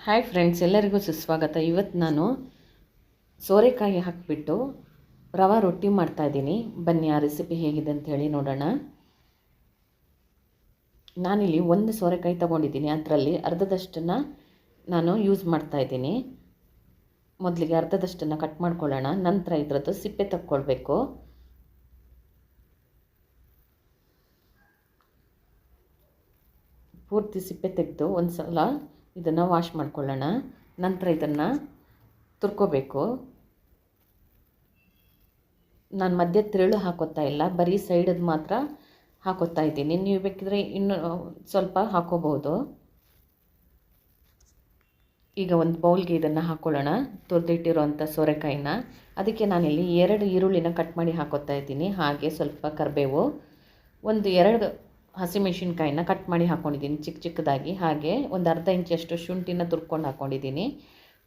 Hi friends, ಎಲ್ಲರಿಗೂ ಸುಸ್ವಾಗತ. ಇವತ್ತು ನಾನು ಸೋರೆಕಾಯಿ ಹಾಕಿಬಿಟ್ಟು ರವೆ ರೊಟ್ಟಿ ಮಾಡ್ತಾಯಿದ್ದೀನಿ. ಬನ್ನಿ ಆ ರೆಸಿಪಿ ಹೇಗಿದೆ ಅಂತ ಹೇಳಿ ನೋಡೋಣ. ನಾನಿಲ್ಲಿ ಒಂದು ಸೋರೆಕಾಯಿ ತೊಗೊಂಡಿದ್ದೀನಿ. ಅದರಲ್ಲಿ ಅರ್ಧದಷ್ಟನ್ನು ನಾನು ಯೂಸ್ ಮಾಡ್ತಾಯಿದ್ದೀನಿ. ಮೊದಲಿಗೆ ಅರ್ಧದಷ್ಟನ್ನು ಕಟ್ ಮಾಡ್ಕೊಳ್ಳೋಣ. ನಂತರ ಇದರದ್ದು ಸಿಪ್ಪೆ ತಕ್ಕೊಳ್ಬೇಕು. ಪೂರ್ತಿ ಸಿಪ್ಪೆ ತೆಗೆದು ಒಂದು ಸಲ ಇದನ್ನು ವಾಶ್ ಮಾಡ್ಕೊಳ್ಳೋಣ. ನಂತರ ಇದನ್ನು ತುರ್ಕೋಬೇಕು. ನಾನು ಮಧ್ಯೆ ತಿರುಳು ಹಾಕೋತಾ ಇಲ್ಲ, ಬರೀ ಸೈಡದ್ದು ಮಾತ್ರ ಹಾಕೋತಾ ಇದ್ದೀನಿ. ನೀವು ಬೇಕಿದ್ರೆ ಇನ್ನೂ ಸ್ವಲ್ಪ ಹಾಕೋಬಹುದು. ಈಗ ಒಂದು ಬೌಲ್ಗೆ ಇದನ್ನು ಹಾಕ್ಕೊಳ್ಳೋಣ, ತುರಿದಿಟ್ಟಿರೋಂಥ ಸೋರೆಕಾಯಿನ. ಅದಕ್ಕೆ ನಾನಿಲ್ಲಿ 2 ಈರುಳ್ಳಿನ ಕಟ್ ಮಾಡಿ ಹಾಕೋತಾ ಇದ್ದೀನಿ. ಹಾಗೆ ಸ್ವಲ್ಪ ಕರಿಬೇವು, ಒಂದು 2 ಹಸಿಮೆಣಸಿನ್ಕಾಯಿನ ಕಟ್ ಮಾಡಿ ಹಾಕ್ಕೊಂಡಿದ್ದೀನಿ ಚಿಕ್ಕ ಚಿಕ್ಕದಾಗಿ. ಹಾಗೆ ಒಂದು ಅರ್ಧ ಇಂಚಷ್ಟು ಶುಂಠಿನ ತುರ್ಕೊಂಡು ಹಾಕ್ಕೊಂಡಿದ್ದೀನಿ.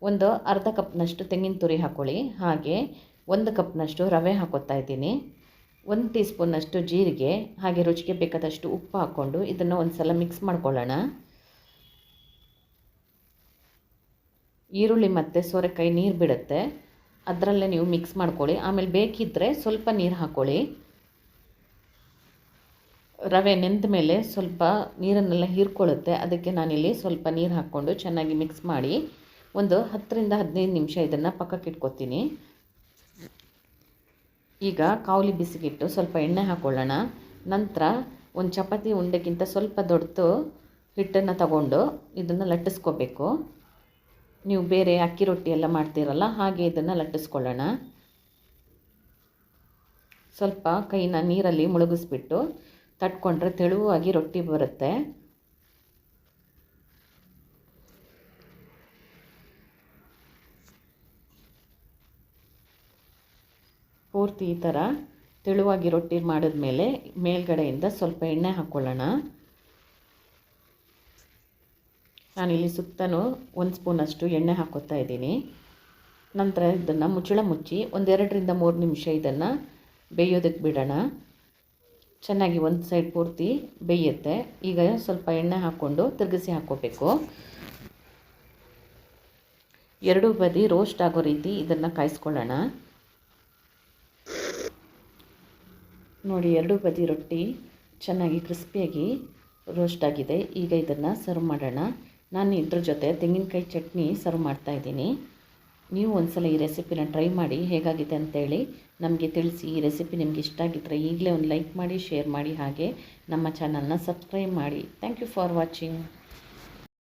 ಒಂದು ಅರ್ಧ ಕಪ್ನಷ್ಟು ತೆಂಗಿನ ತುರಿ ಹಾಕ್ಕೊಳ್ಳಿ. ಹಾಗೆ 1 ಕಪ್ನಷ್ಟು ರವೆ ಹಾಕೋತಾ ಇದ್ದೀನಿ. 1 ಟೀ ಸ್ಪೂನ್ನಷ್ಟು ಜೀರಿಗೆ, ಹಾಗೆ ರುಚಿಗೆ ಬೇಕಾದಷ್ಟು ಉಪ್ಪು ಹಾಕ್ಕೊಂಡು ಇದನ್ನು ಒಂದು ಸಲ ಮಿಕ್ಸ್ ಮಾಡ್ಕೊಳ್ಳೋಣ. ಈರುಳ್ಳಿ ಮತ್ತು ಸೋರೆಕಾಯಿ ನೀರು ಬಿಡುತ್ತೆ, ಅದರಲ್ಲೇ ನೀವು ಮಿಕ್ಸ್ ಮಾಡ್ಕೊಳ್ಳಿ. ಆಮೇಲೆ ಬೇಕಿದ್ದರೆ ಸ್ವಲ್ಪ ನೀರು ಹಾಕ್ಕೊಳ್ಳಿ. ರವೆ ನೆಂದ ಮೇಲೆ ಸ್ವಲ್ಪ ನೀರನ್ನೆಲ್ಲ ಹೀರ್ಕೊಳ್ಳುತ್ತೆ, ಅದಕ್ಕೆ ನಾನಿಲ್ಲಿ ಸ್ವಲ್ಪ ನೀರು ಹಾಕ್ಕೊಂಡು ಚೆನ್ನಾಗಿ ಮಿಕ್ಸ್ ಮಾಡಿ ಒಂದು 10 ರಿಂದ 15 ನಿಮಿಷ ಇದನ್ನು ಪಕ್ಕಕ್ಕೆ ಇಟ್ಕೊತೀನಿ. ಈಗ ಕಾವಲಿ ಬಿಸಿಗಿಟ್ಟು ಸ್ವಲ್ಪ ಎಣ್ಣೆ ಹಾಕ್ಕೊಳ್ಳೋಣ. ನಂತರ ಒಂದು ಚಪಾತಿ ಉಂಡೆಗಿಂತ ಸ್ವಲ್ಪ ದೊಡ್ಡದು ಹಿಟ್ಟನ್ನು ತಗೊಂಡು ಇದನ್ನು ಲಟ್ಟಿಸ್ಕೋಬೇಕು. ನೀವು ಬೇರೆ ಅಕ್ಕಿ ರೊಟ್ಟಿ ಎಲ್ಲ ಮಾಡ್ತೀರಲ್ಲ, ಹಾಗೆ ಇದನ್ನು ಲಟ್ಟಿಸ್ಕೊಳ್ಳೋಣ. ಸ್ವಲ್ಪ ಕೈನ ನೀರಲ್ಲಿ ಮುಳುಗಿಸ್ಬಿಟ್ಟು ತಟ್ಕೊಂಡ್ರೆ ತೆಳುವಾಗಿ ರೊಟ್ಟಿ ಬರುತ್ತೆ. ಪೂರ್ತಿ ಈ ಥರ ತೆಳುವಾಗಿ ರೊಟ್ಟಿ ಮಾಡಿದ್ಮೇಲೆ ಮೇಲ್ಗಡೆಯಿಂದ ಸ್ವಲ್ಪ ಎಣ್ಣೆ ಹಾಕ್ಕೊಳ್ಳೋಣ. ನಾನಿಲ್ಲಿ ಸುತ್ತಲೂ 1 ಸ್ಪೂನಷ್ಟು ಎಣ್ಣೆ ಹಾಕೋತಾ ಇದ್ದೀನಿ. ನಂತರ ಇದನ್ನು ಮುಚ್ಚಳ ಮುಚ್ಚಿ 1-2 ರಿಂದ 3 ನಿಮಿಷ ಇದನ್ನು ಬೇಯೋದಕ್ಕೆ ಬಿಡೋಣ. ಚೆನ್ನಾಗಿ ಒಂದು ಸೈಡ್ ಪೂರ್ತಿ ಬೇಯುತ್ತೆ. ಈಗ ಸ್ವಲ್ಪ ಎಣ್ಣೆ ಹಾಕ್ಕೊಂಡು ತಿರುಗಿಸಿ ಹಾಕ್ಕೋಬೇಕು. 2 ಬದಿ ರೋಸ್ಟ್ ಆಗೋ ರೀತಿ ಇದನ್ನು ಕಾಯಿಸ್ಕೊಳ್ಳೋಣ. ನೋಡಿ, 2 ಬದಿ ರೊಟ್ಟಿ ಚೆನ್ನಾಗಿ ಕ್ರಿಸ್ಪಿಯಾಗಿ ರೋಸ್ಟ್ ಆಗಿದೆ. ಈಗ ಇದನ್ನು ಸರ್ವ್ ಮಾಡೋಣ. ನಾನು ಇದ್ರ ಜೊತೆ ತೆಂಗಿನಕಾಯಿ ಚಟ್ನಿ ಸರ್ವ್ ಮಾಡ್ತಾಯಿದ್ದೀನಿ. ನೀವು ಒಂದು ಸಲ ಈ ರೆಸಿಪಿನ ಟ್ರೈ ಮಾಡಿ ಹೇಗಾಗಿದೆ ಅಂತೇಳಿ ನಮಗೆ ತಿಳಿಸಿ. ಈ ರೆಸಿಪಿ ನಿಮಗೆ ಇಷ್ಟ ಆಗಿದ್ದರೆ ಈಗಲೇ ಒಂದು ಲೈಕ್ ಮಾಡಿ, ಶೇರ್ ಮಾಡಿ, ಹಾಗೆ ನಮ್ಮ ಚಾನಲ್ನ ಸಬ್ಸ್ಕ್ರೈಬ್ ಮಾಡಿ. Thank you for watching.